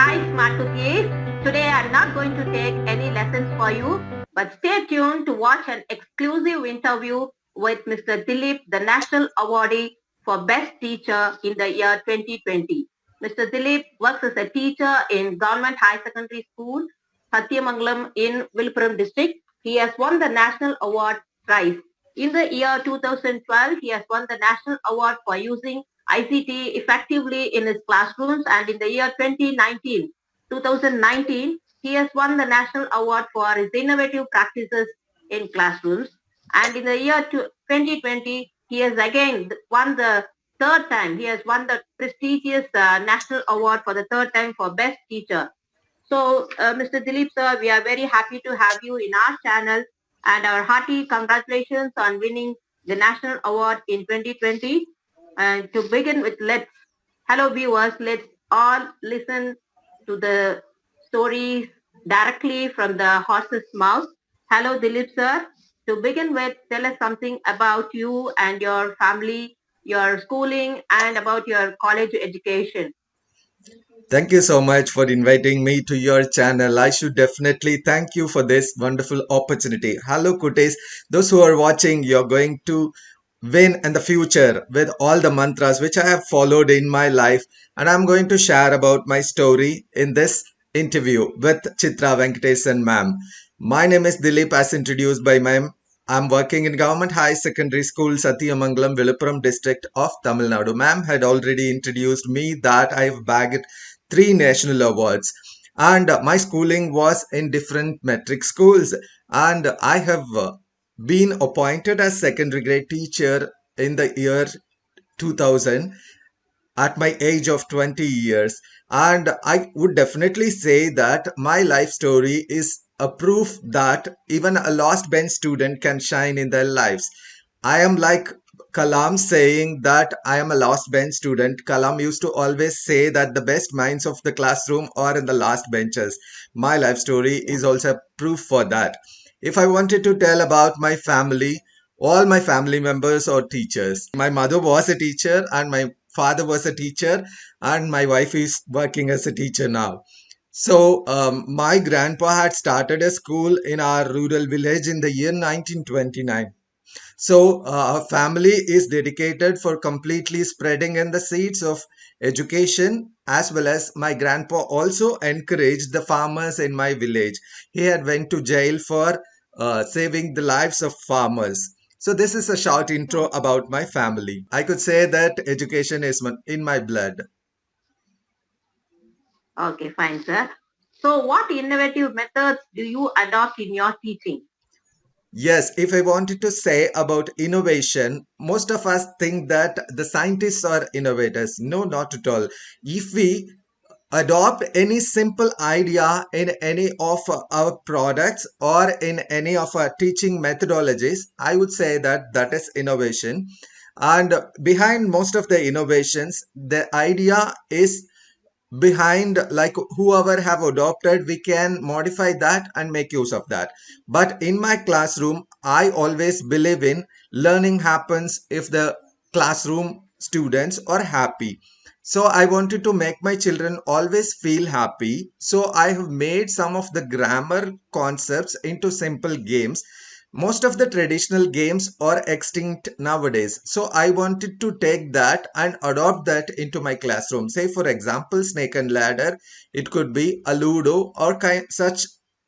Hi, Smart Cookies. Today I'm not going to take any lessons for you, but stay tuned to watch an exclusive interview with Mr. Dilip, the National Awardee for Best Teacher in the year 2020. Mr. Dilip works as a teacher in Government High Secondary School, Satyamangalam in Viluppuram district. He has won the National Award thrice. In the year 2012, he has won the National Award for using ICT effectively in his classrooms, and in the year 2019, he has won the National Award for his innovative practices in classrooms. And in the year 2020, he has again won the third time. He has won the prestigious National Award for the third time for Best Teacher. So, Mr. Dilip sir, we are very happy to have you in our channel, and our hearty congratulations on winning the National Award in 2020. And to begin with, hello viewers, let's all listen to the stories directly from the horse's mouth. Hello Dilip sir. To begin with, tell us something about you and your family, your schooling, and about your college education. Thank you so much for inviting me to your channel. I should definitely thank you for this wonderful opportunity. Hello, Kutis. Those who are watching, you're going to win in the future with all the mantras which I have followed in my life. And I'm going to share about my story in this interview with Chitra Venkatesan ma'am. My name is Dilip as introduced by ma'am. I'm working in Government High Secondary School, Satyamangalam, Viluppuram district of Tamil Nadu. Ma'am had already introduced me that I've bagged three national awards. And my schooling was in different metric schools. And I have been appointed as secondary grade teacher in the year 2000 at my age of 20 years. And I would definitely say that my life story is a proof that even a lost bench student can shine in their lives. I am like Kalam saying that I am a last bench student. Kalam used to always say that the best minds of the classroom are in the last benches. My life story Yeah. is also proof for that. If I wanted to tell about my family, all my family members are teachers. My mother was a teacher and my father was a teacher and my wife is working as a teacher now. So my grandpa had started a school in our rural village in the year 1929. So our family is dedicated for completely spreading in the seeds of education, as well as my grandpa also encouraged the farmers in my village. He had went to jail for saving the lives of farmers. So this is a short intro about my family. I could say that education is in my blood. Okay, fine, sir. So, what innovative methods do you adopt in your teaching? Yes, if I wanted to say about innovation, most of us think that the scientists are innovators. No, not at all. If we adopt any simple idea in any of our products or in any of our teaching methodologies, I would say that that is innovation. And behind most of the innovations, the idea is behind, like whoever have adopted, we can modify that and make use of that. But in my classroom, I always believe in learning happens if the classroom students are happy. So I wanted to make my children always feel happy, so I have made some of the grammar concepts into simple games. Most of the traditional games are extinct nowadays, so I wanted to take that and adopt that into my classroom. Say for example, snake and ladder, it could be a ludo or such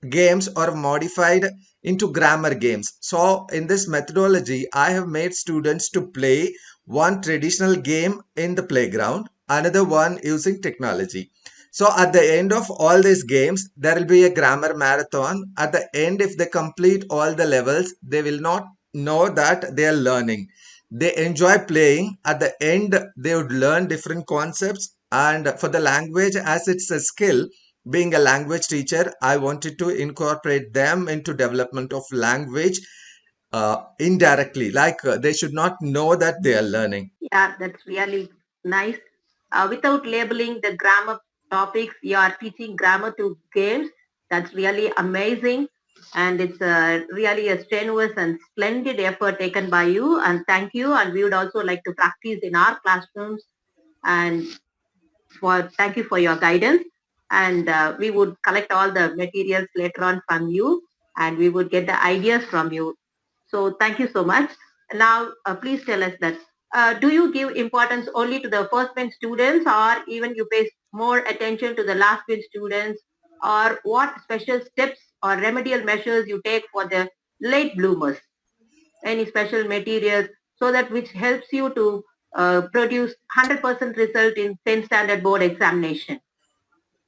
games are modified into grammar games. So in this methodology, I have made students to play one traditional game in the playground, another one using technology. So at the end of all these games, there will be a grammar marathon. At the end, if they complete all the levels, they will not know that they are learning. They enjoy playing. At the end, they would learn different concepts. And for the language, as it's a skill, being a language teacher, I wanted to incorporate them into development of language indirectly. Like they should not know that they are learning. Yeah, that's really nice. Without labeling the grammar topics, you are teaching grammar to games. That's really amazing. And it's really a strenuous and splendid effort taken by you. And thank you. And we would also like to practice in our classrooms. And thank you for your guidance. and we would collect all the materials later on from you, and we would get the ideas from you. So thank you so much. Now, please tell us that do you give importance only to the first bench students, or even you pay more attention to the last bench students, or what special steps or remedial measures you take for the late bloomers? Any special materials so that which helps you to produce 100% result in 10th standard board examination?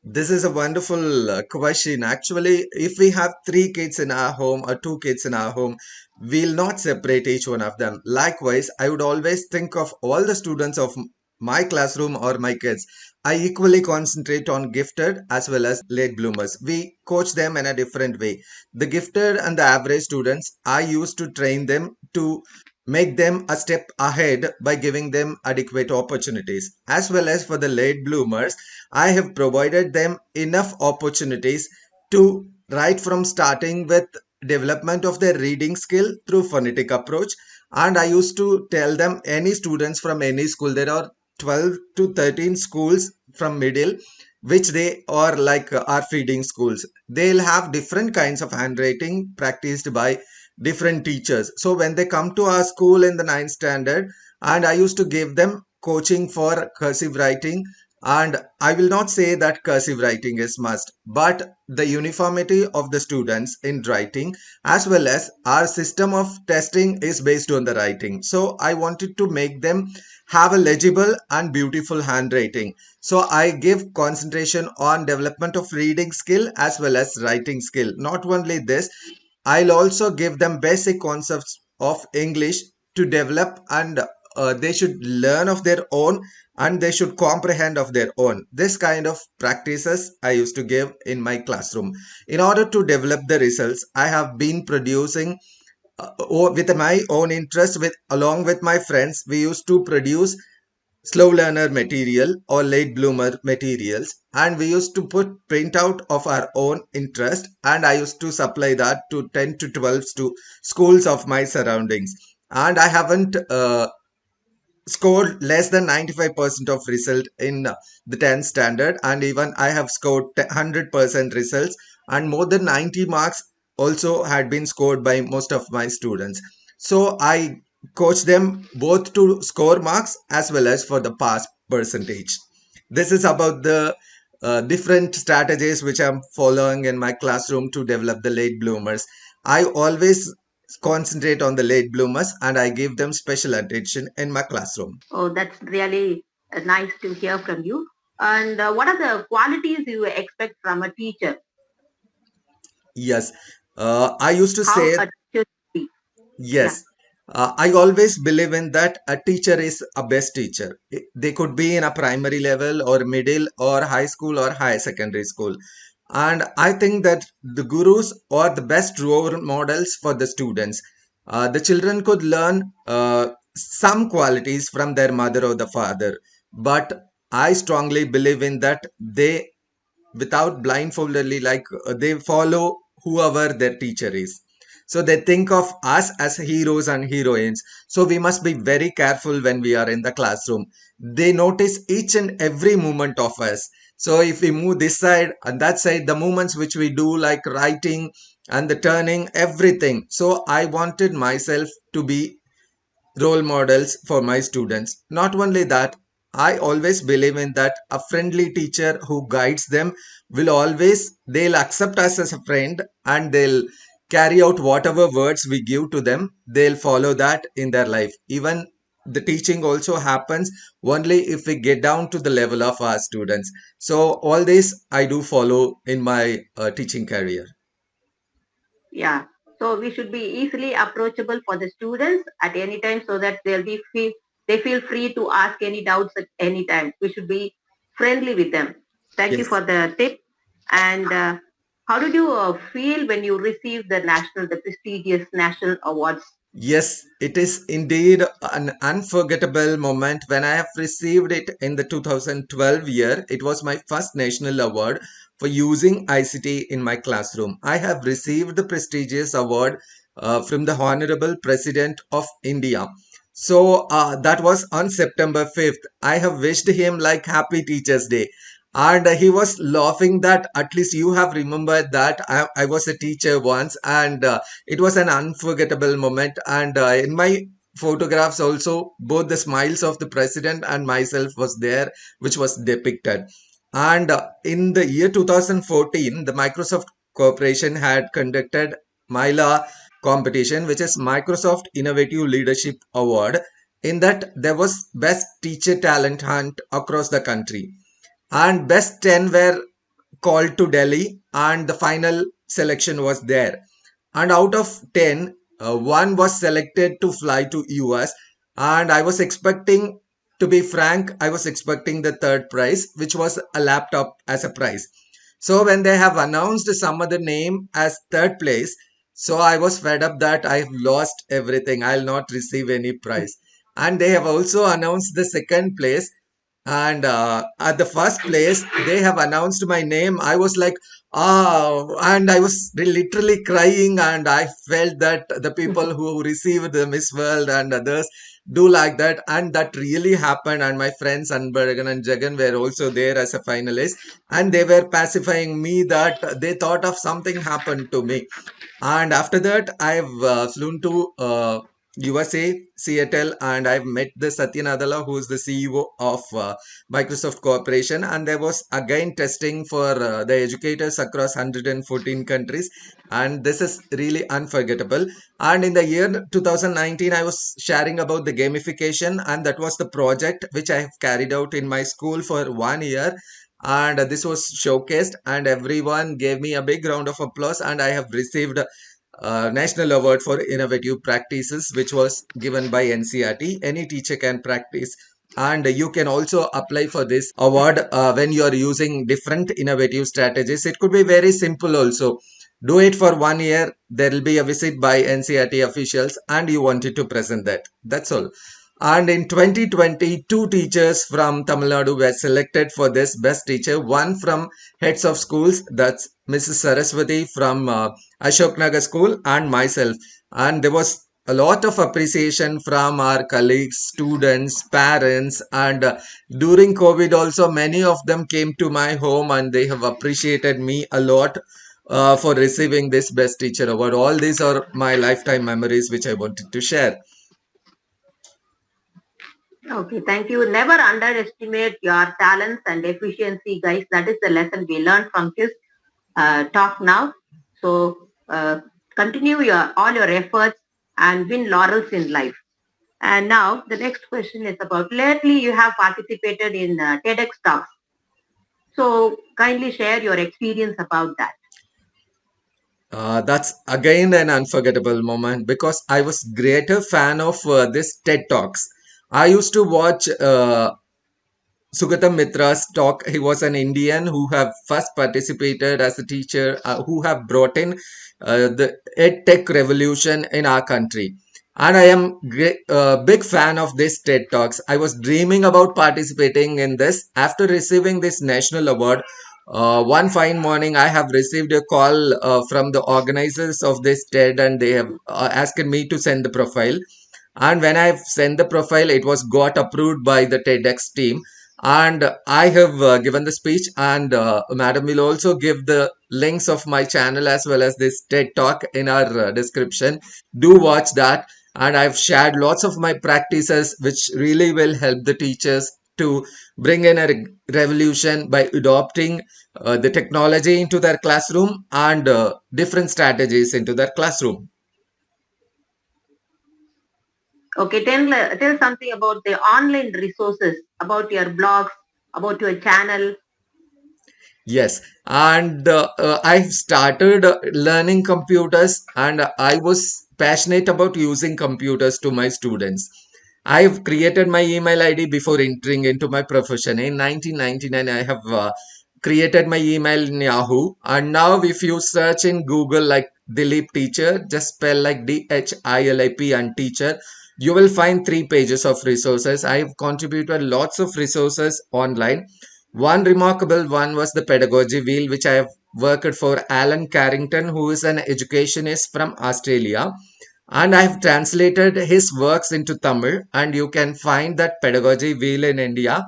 This is a wonderful question. Actually, if we have three kids in our home or two kids in our home, we'll not separate each one of them. Likewise, I would always think of all the students of my classroom or my kids. I equally concentrate on gifted as well as late bloomers. We coach them in a different way. The gifted and the average students, I used to train them to make them a step ahead by giving them adequate opportunities. As well as for the late bloomers, I have provided them enough opportunities to right from starting with development of their reading skill through phonetic approach. And I used to tell them any students from any school, there are 12 to 13 schools from middle which they are like are feeding schools. They'll have different kinds of handwriting practiced by different teachers. So when they come to our school in the ninth standard, and I used to give them coaching for cursive writing, and I will not say that cursive writing is must, but the uniformity of the students in writing as well as our system of testing is based on the writing. So I wanted to make them have a legible and beautiful handwriting. So I give concentration on development of reading skill as well as writing skill. Not only this, I'll also give them basic concepts of English to develop, and they should learn of their own and they should comprehend of their own. This kind of practices I used to give in my classroom. In order to develop the results, I have been producing with my own interest with along with my friends. We used to produce slow learner material or late bloomer materials, and we used to put printout of our own interest, and I used to supply that to 10 to 12 schools of my surroundings. And I haven't scored less than 95% of result in the 10th standard, and even I have scored 100% results, and more than 90 marks also had been scored by most of my students. So I coach them both to score marks as well as for the pass percentage. This is about the different strategies which I'm following in my classroom to develop the late bloomers. I always concentrate on the late bloomers and I give them special attention in my classroom. Oh, that's really nice to hear from you. And what are the qualities you expect from a teacher? Yes, I used to How say a teacher should be? Yeah. yes. I always believe in that a teacher is a best teacher. They could be in a primary level or middle or high school or higher secondary school. And I think that the gurus are the best role models for the students. The children could learn some qualities from their mother or the father, but I strongly believe in that they, without blindfoldedly, like they follow whoever their teacher is. So they think of us as heroes and heroines. So we must be very careful when we are in the classroom. They notice each and every movement of us. So if we move this side and that side, the movements which we do, like writing and the turning, everything. So I wanted myself to be role models for my students. Not only that, I always believe in that a friendly teacher who guides them will always, they'll accept us as a friend and they'll carry out whatever words we give to them. They'll follow that in their life. Even the teaching also happens only if we get down to the level of our students. So all this I do follow in my teaching career. Yeah. So we should be easily approachable for the students at any time so that they feel free to ask any doubts at any time. We should be friendly with them. Thank you Yes. for the tip. And how did you feel when you received the prestigious national awards? Yes, it is indeed an unforgettable moment when I have received it in the 2012 year. It was my first national award for using ICT in my classroom. I have received the prestigious award from the Honorable President of India. So that was on September 5th. I have wished him like Happy Teachers Day. And he was laughing that at least you have remembered that I was a teacher once, and it was an unforgettable moment. And in my photographs also, both the smiles of the president and myself was there, which was depicted. And in the year 2014, the Microsoft Corporation had conducted MILA competition, which is Microsoft Innovative Leadership Award. In that, there was best teacher talent hunt across the country, and best 10 were called to Delhi, and the final selection was there. And out of 10, one was selected to fly to US, and I was expecting, to be frank, I was expecting the third prize, which was a laptop as a prize. So when they have announced some other name as third place, so I was fed up that I have lost everything. I'll not receive any prize. And they have also announced the second place, and at the first place they have announced my name. I was like, oh, and I was literally crying, and I felt that the people who received the Miss World and others do like that, and that really happened. And my friends Anbaragan and Jagan were also there as a finalist, and they were pacifying me that they thought of something happened to me. And after that, I've flown to USA, Seattle, and I've met the Satya Nadella, who is the CEO of Microsoft Corporation. And there was again testing for the educators across 114 countries. And this is really unforgettable. And in the year 2019, I was sharing about the gamification, and that was the project which I have carried out in my school for 1 year. And this was showcased, and everyone gave me a big round of applause, and I have received national award for innovative practices, which was given by NCRT. Any teacher can practice, and you can also apply for this award when you are using different innovative strategies. It could be very simple also. Do it for 1 year. There will be a visit by NCRT officials, and you wanted to present that. That's all. And in 2020, two teachers from Tamil Nadu were selected for this best teacher. One from heads of schools, that's Mrs. Saraswati from Ashok Nagar School, and myself. And there was a lot of appreciation from our colleagues, students, parents, and during COVID also many of them came to my home, and they have appreciated me a lot for receiving this best teacher award. All these are my lifetime memories which I wanted to share. Okay, thank you. Never underestimate your talents and efficiency, guys. That is the lesson we learned from his talk now. So continue all your efforts and win laurels in life. And now the next question is about, lately you have participated in TEDx talks. So kindly share your experience about that. That's again an unforgettable moment because I was greater fan of this TED Talks. I used to watch Sugatam Mitra's talk. He was an Indian who have first participated as a teacher, who have brought in the ed tech revolution in our country. And I am big fan of this TED Talks. I was dreaming about participating in this. After receiving this national award, one fine morning, I have received a call from the organizers of this TED, and they have asked me to send the profile. And when I sent the profile, it was got approved by the TEDx team, and I have given the speech, and madam will also give the links of my channel as well as this TED talk in our description. Do watch that, and I've shared lots of my practices which really will help the teachers to bring in a revolution by adopting the technology into their classroom and different strategies into their classroom. Okay, tell something about the online resources, about your blogs, about your channel. Yes, and I've started learning computers, and I was passionate about using computers to my students. I've created my email ID before entering into my profession. In 1999, I have created my email in Yahoo, and now if you search in Google like Dilip Teacher, just spell like DHILIP and teacher, you will find 3 pages of resources. I have contributed lots of resources online. One remarkable one was the pedagogy wheel, which I have worked for Alan Carrington, who is an educationist from Australia. And I have translated his works into Tamil, and you can find that pedagogy wheel in India.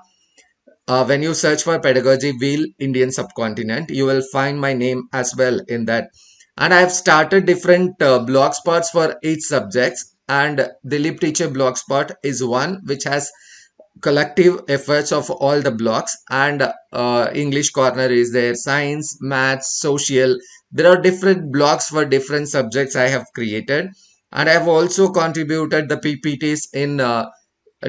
When you search for pedagogy wheel Indian subcontinent, you will find my name as well in that. And I have started different blog spots for each subjects. And Dilip Teacher Blogspot is one which has collective efforts of all the blocks, and English corner is there, science, maths, social. There are different blocks for different subjects I have created, and I have also contributed the ppts in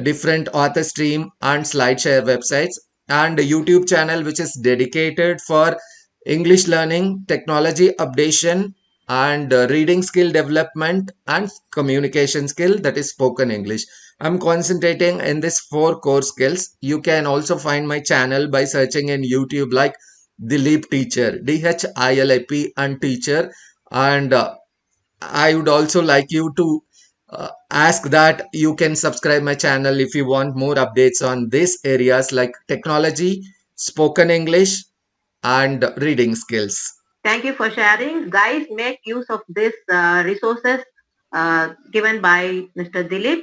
different author stream and slideshare websites, and a YouTube channel which is dedicated for English learning, technology updation, and reading skill development and communication skill, that is spoken English. I'm concentrating in this four core skills. You can also find my channel by searching in YouTube like Dilip Teacher, DHILIP and Teacher. And I would also like you to ask that you can subscribe my channel if you want more updates on these areas like technology, spoken English, and reading skills. Thank you for sharing. Guys, make use of these resources given by Mr. Dilip.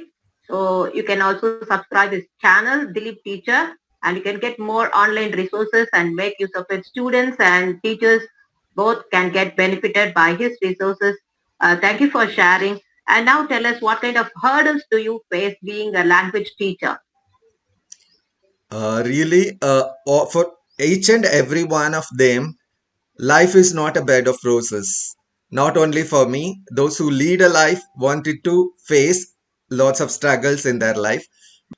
So you can also subscribe his channel, Dilip Teacher, and you can get more online resources and make use of it. Students and teachers both can get benefited by his resources. Thank you for sharing. And now tell us, what kind of hurdles do you face being a language teacher? Really, for each and every one of them, life is not a bed of roses. Not only for me, those who lead a life wanted to face lots of struggles in their life.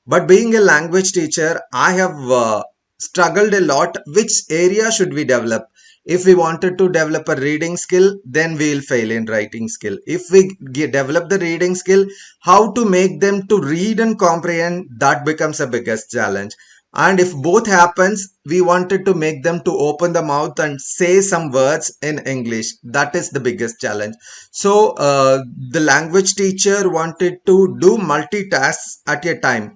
But being a language teacher, I have struggled a lot. Which area should we develop? If we wanted to develop a reading skill, then we'll fail in writing skill. If we develop the reading skill, how to make them to read and comprehend, that becomes a biggest challenge. And if both happens, we wanted to make them to open the mouth and say some words in English. That is the biggest challenge. So the language teacher wanted to do multitasks at a time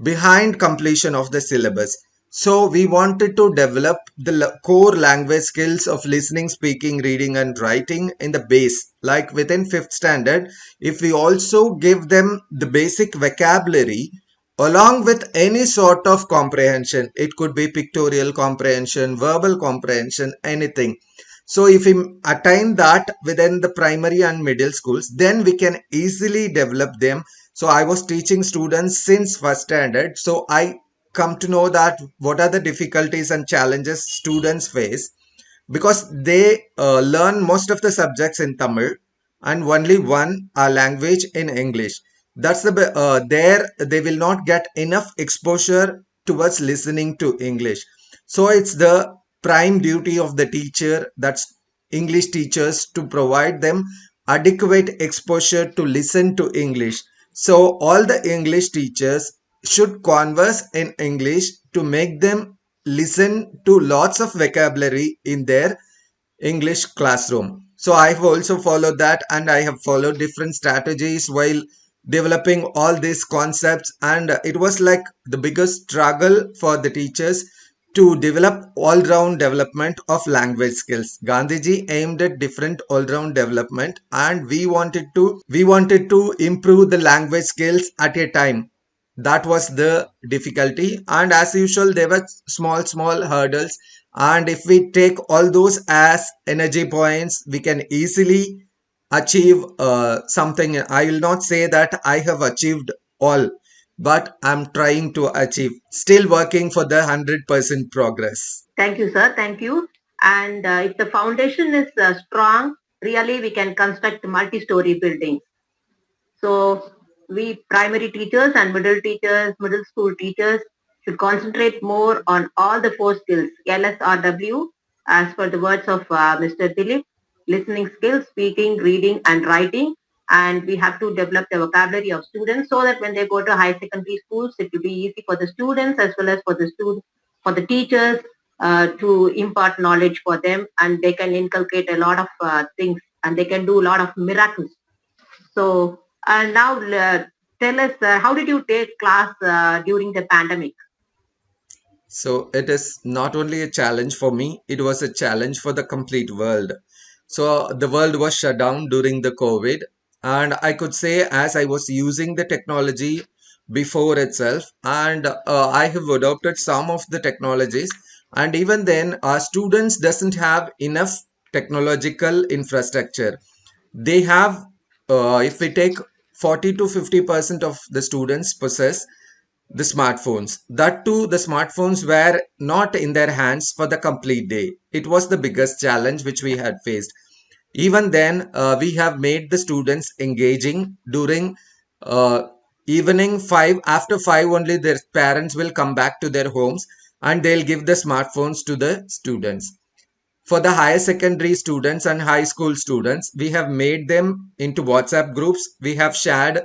behind completion of the syllabus. So we wanted to develop the core language skills of listening, speaking, reading, and writing in the base. Like within fifth standard, if we also give them the basic vocabulary along with any sort of comprehension, it could be pictorial comprehension, verbal comprehension, anything. So if we attain that within the primary and middle schools, then we can easily develop them. So I was teaching students since first standard. So I come to know that what are the difficulties and challenges students face, because they learn most of the subjects in Tamil and only one language in English. That's there they will not get enough exposure towards listening to English. So it's the prime duty of the teacher, that's English teachers, to provide them adequate exposure to listen to English. So all the English teachers should converse in English to make them listen to lots of vocabulary in their English classroom. So I have also followed that, and I have followed different strategies while developing all these concepts. And it was like the biggest struggle for the teachers to develop all-round development of language skills. Gandhiji aimed at different all-round development, and we wanted to improve the language skills at a time. That was the difficulty, and as usual there were small hurdles, and if we take all those as energy points, we can easily achieve something. I will not say that I have achieved all, but I'm trying to achieve, still working for the 100% progress. Thank you, sir. Thank you. And if the foundation is strong, really we can construct multi-story buildings. So we primary teachers and middle teachers, middle school teachers should concentrate more on all the four skills, LSRW, as per the words of Mr. Dilip, listening skills, speaking, reading, and writing. And we have to develop the vocabulary of students so that when they go to high secondary schools, it will be easy for the students as well as for the for the teachers to impart knowledge for them, and they can inculcate a lot of things, and they can do a lot of miracles. So now tell us, how did you take class during the pandemic? So it is not only a challenge for me, it was a challenge for the complete world. So the world was shut down during the COVID, and I could say as I was using the technology before itself, and I have adopted some of the technologies. And even then, our students doesn't have enough technological infrastructure. They have, if we take 40 to 50% of the students possess the smartphones. That too, the smartphones were not in their hands for the complete day. It was the biggest challenge which we had faced. Even then, we have made the students engaging during uh, evening 5. After 5 only, their parents will come back to their homes and they'll give the smartphones to the students. For the higher secondary students and high school students, we have made them into WhatsApp groups. We have shared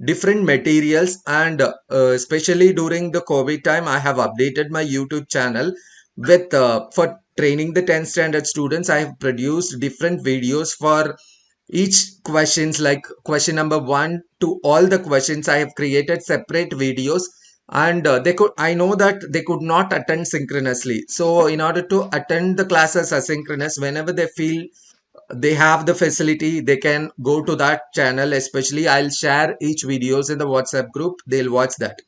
different materials, and especially during the COVID time, I have updated my YouTube channel with for training the 10th standard students. I have produced different videos for each questions, like question number 1 to all the questions. I have created separate videos, and they could, I know that they could not attend synchronously, so in order to attend the classes asynchronous, whenever they feel they have the facility, they can go to that channel. Especially, I'll share each videos in the WhatsApp group, they'll watch that.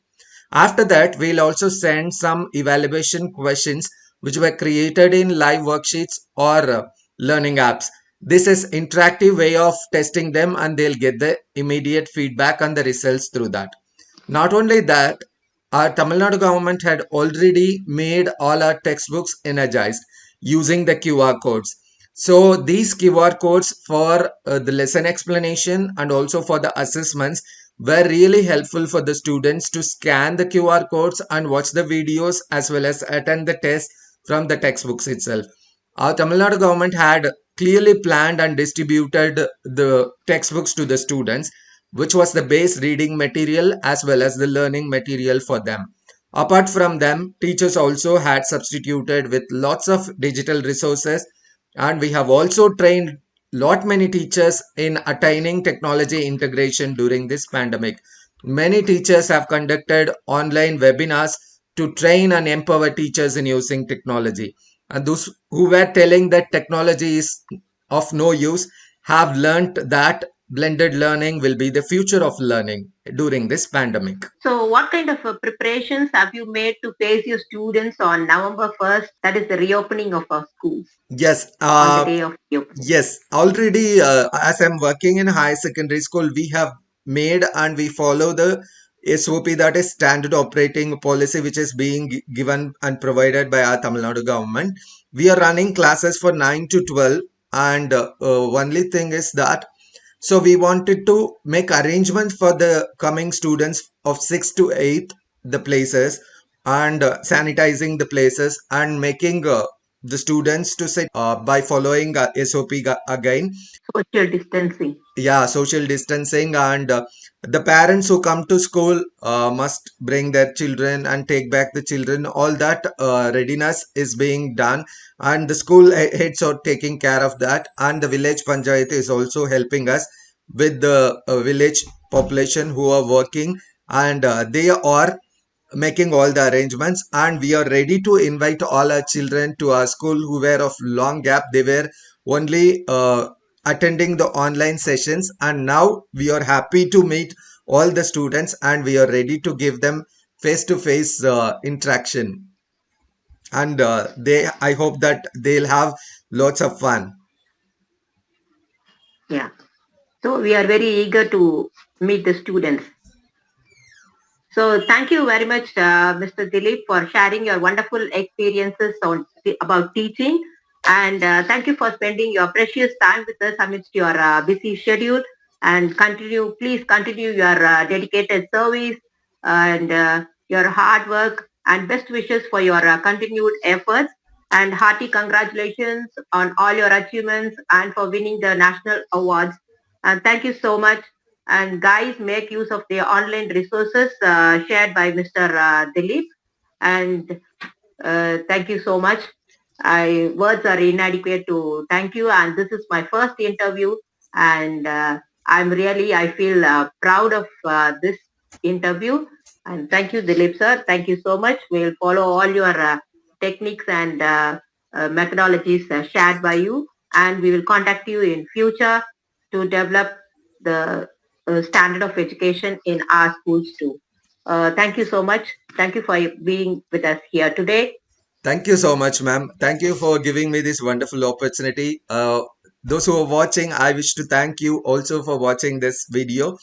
After that, we'll also send some evaluation questions which were created in live worksheets or learning apps. This is interactive way of testing them, and they'll get the immediate feedback and the results through that. Not only that, our Tamil Nadu government had already made all our textbooks energized using the QR codes. So these QR codes for the lesson explanation and also for the assessments were really helpful for the students to scan the QR codes and watch the videos as well as attend the test from the textbooks itself. Our Tamil Nadu government had clearly planned and distributed the textbooks to the students, which was the base reading material as well as the learning material for them. Apart from them, teachers also had substituted with lots of digital resources, and we have also trained lot many teachers in attaining technology integration during this pandemic. Many teachers have conducted online webinars to train and empower teachers in using technology. And those who were telling that technology is of no use have learnt that blended learning will be the future of learning during this pandemic. So, what kind of preparations have you made to face your students on November 1st? That is the reopening of our schools Yes, on the day of reopening. yes. Already, as I'm working in high secondary school, we have made and we follow the SOP, that is standard operating policy, which is being given and provided by our Tamil Nadu government. We are running classes for 9 to 12, and only thing is that so we wanted to make arrangements for the coming students of 6 to 8 the places, and sanitizing the places and making the students to sit by following SOP again. Social distancing. Yeah, social distancing, and the parents who come to school must bring their children and take back the children. All that readiness is being done, and the school heads are taking care of that, and the village panchayat is also helping us with the village population who are working, and they are making all the arrangements, and we are ready to invite all our children to our school who were of long gap. They were only attending the online sessions, and now we are happy to meet all the students and we are ready to give them face to face interaction, and they I hope that they'll have lots of fun. Yeah. So, we are very eager to meet the students. So, thank you very much, Mr. Dilip, for sharing your wonderful experiences about teaching. And thank you for spending your precious time with us amidst your busy schedule. And please continue your dedicated service and your hard work, and best wishes for your continued efforts. And hearty congratulations on all your achievements and for winning the national awards. And thank you so much. And guys, make use of the online resources shared by Mr. Dilip. And thank you so much. Words are inadequate to thank you. And this is my first interview. And I feel proud of this interview. And thank you, Dilip sir. Thank you so much. We'll follow all your techniques and methodologies shared by you. And we will contact you in future to develop the standard of education in our schools too. Thank you so much. Thank you for being with us here today. Thank you so much, ma'am. Thank you for giving me this wonderful opportunity. Those who are watching, I wish to thank you also for watching this video.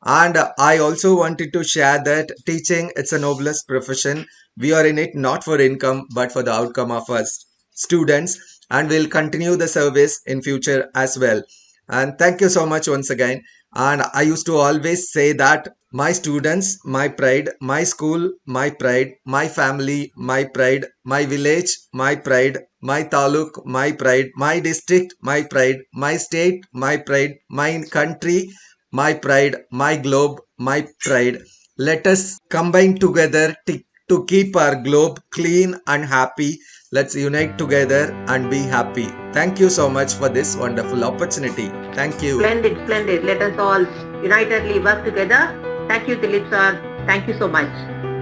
And I also wanted to share that teaching, it's a noblest profession. We are in it not for income, but for the outcome of us students. And we'll continue the service in future as well. And thank you so much once again. And I used to always say that my students, my pride, my school, my pride, my family, my pride, my village, my pride, my taluk, my pride, my district, my pride, my state, my pride, my country, my pride, my globe, my pride. Let us combine together to keep our globe clean and happy. Let's unite together and be happy. Thank you so much for this wonderful opportunity. Thank you. Splendid, splendid. Let us all unitedly work together. Thank you, Dilip sir. Thank you so much.